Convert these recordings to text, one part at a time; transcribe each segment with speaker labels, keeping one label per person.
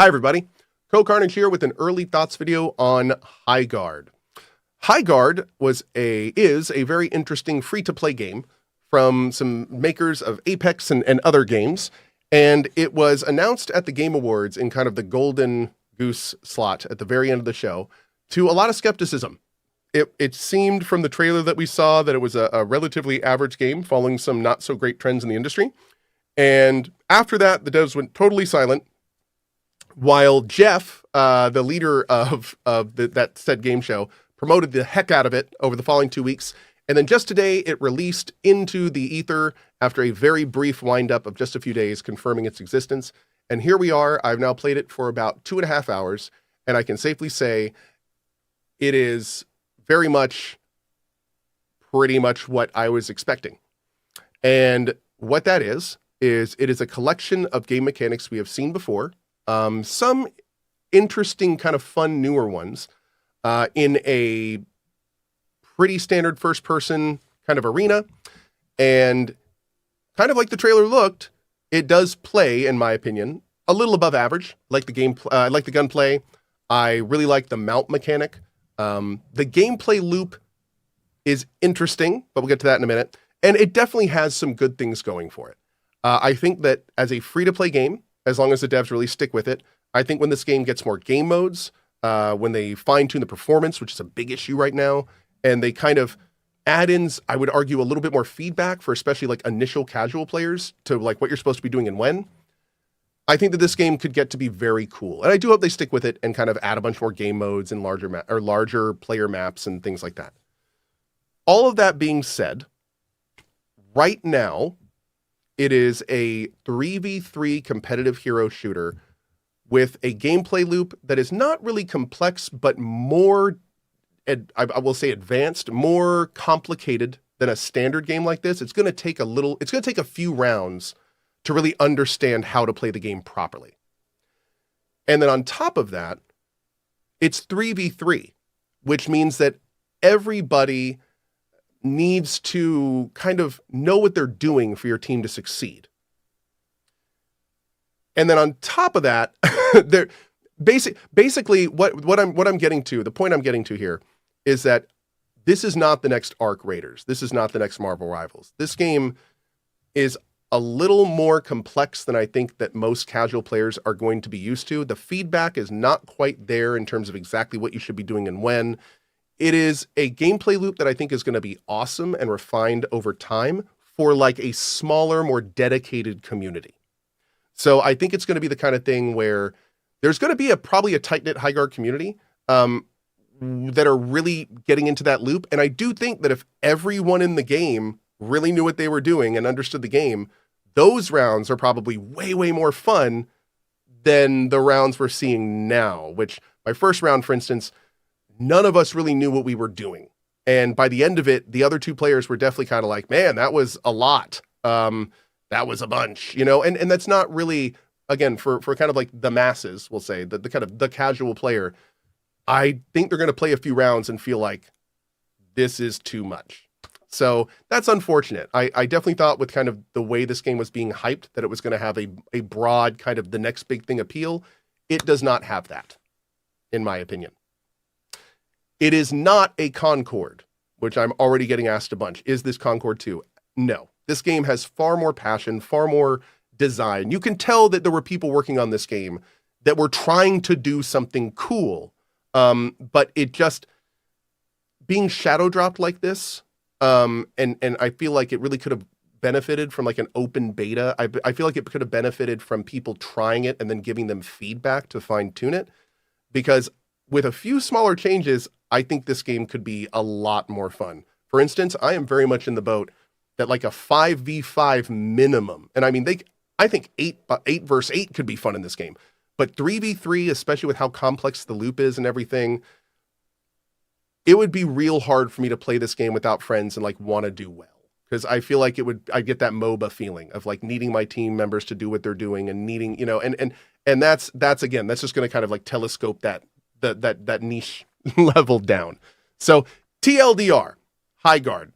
Speaker 1: Hi everybody, CohhCarnage here with an early thoughts video on Highguard. Highguard is a very interesting free-to-play game from some makers of Apex and other games, and it was announced at the Game Awards in kind of the golden goose slot at the very end of the show to a lot of skepticism. It seemed from the trailer that we saw that it was a relatively average game following some not so great trends in the industry, and after that the devs went totally silent. While Jeff, the leader of that said game show, promoted the heck out of it over the following 2 weeks. And then just today, it released into the ether after a very brief wind-up of just a few days, confirming its existence. And here we are. I've now played it for about 2.5 hours, and I can safely say it is very much, pretty much what I was expecting. And what that is it is a collection of game mechanics we have seen before, some interesting kind of fun newer ones in a pretty standard first-person kind of arena. And kind of like the trailer looked, it does play, in my opinion, a little above average. Like the gunplay. I really like the mount mechanic. The gameplay loop is interesting, but we'll get to that in a minute. And it definitely has some good things going for it. I think that as a free-to-play game, as long as the devs really stick with it, I think when this game gets more game modes, when they fine-tune the performance, which is a big issue right now, and they kind of add in, I would argue, a little bit more feedback for especially like initial casual players to like what you're supposed to be doing and when, I think that this game could get to be very cool. And I do hope they stick with it and kind of add a bunch more game modes and larger player maps and things like that. All of that being said, right now, it is a 3v3 competitive hero shooter with a gameplay loop that is not really complex, but more, I will say advanced, more complicated than a standard game like this. It's going to take a few rounds to really understand how to play the game properly. And then on top of that, it's 3v3, which means that everybody needs to kind of know what they're doing for your team to succeed. And then on top of that, basically what I'm getting to, the point I'm getting to here is that this is not the next Ark Raiders. This is not the next Marvel Rivals. This game is a little more complex than I think that most casual players are going to be used to. The feedback is not quite there in terms of exactly what you should be doing and when. It is a gameplay loop that I think is going to be awesome and refined over time for like a smaller, more dedicated community. So I think it's going to be the kind of thing where there's going to be probably a tight-knit Highguard community that are really getting into that loop. And I do think that if everyone in the game really knew what they were doing and understood the game, those rounds are probably way, way more fun than the rounds we're seeing now, which my first round, for instance, none of us really knew what we were doing. And by the end of it, the other two players were definitely kind of like, man, that was a lot. That was a bunch, and that's not really, again, for kind of like the masses, we'll say, the kind of the casual player. I think they're going to play a few rounds and feel like this is too much. So that's unfortunate. I definitely thought with kind of the way this game was being hyped that it was going to have a broad kind of the next big thing appeal. It does not have that, in my opinion. It is not a Concord, which I'm already getting asked a bunch. Is this Concord 2? No. This game has far more passion, far more design. You can tell that there were people working on this game that were trying to do something cool. But it just, being shadow dropped like this, and I feel like it really could have benefited from like an open beta. I feel like it could have benefited from people trying it and then giving them feedback to fine tune it. Because with a few smaller changes, I think this game could be a lot more fun. For instance, I am very much in the boat that like a 5v5 minimum, and I mean, I think 8 versus 8 could be fun in this game, but 3v3, especially with how complex the loop is and everything, it would be real hard for me to play this game without friends and like want to do well. Because I feel like I get that MOBA feeling of like needing my team members to do what they're doing and needing, and that's again, that's just going to kind of like telescope that niche level down. So TLDR, Highguard.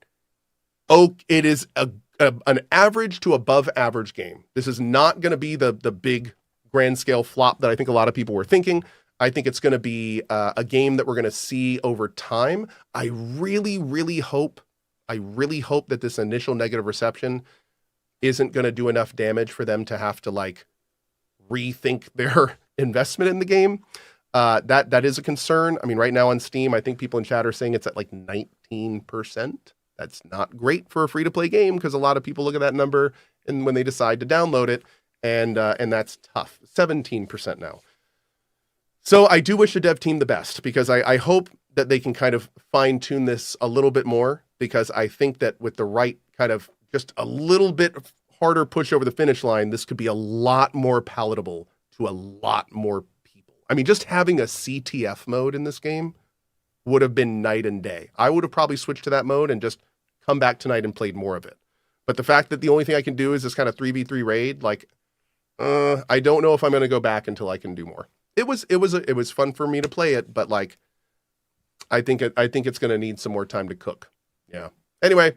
Speaker 1: It is an average to above average game. This is not going to be the big grand scale flop that I think a lot of people were thinking. I think it's going to be a game that we're going to see over time. I really, really hope that this initial negative reception isn't going to do enough damage for them to have to like rethink their investment in the game. That is a concern. I mean, right now on Steam, I think people in chat are saying it's at like 19%. That's not great for a free-to-play game because a lot of people look at that number and when they decide to download it, and that's tough. 17% now. So I do wish the dev team the best because I hope that they can kind of fine-tune this a little bit more, because I think that with the right kind of just a little bit harder push over the finish line, this could be a lot more palatable to a lot more people. I mean, just having a CTF mode in this game would have been night and day. I would have probably switched to that mode and just come back tonight and played more of it. But the fact that the only thing I can do is this kind of 3v3 raid, like, I don't know if I'm going to go back until I can do more. It was fun for me to play it, but like, I think it's going to need some more time to cook. Yeah. Anyway,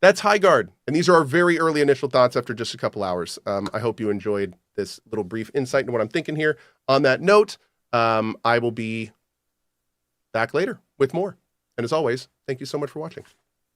Speaker 1: that's Highguard, and these are our very early initial thoughts after just a couple hours. I hope you enjoyed this little brief insight into what I'm thinking here. On that note, I will be back later with more. And as always, thank you so much for watching.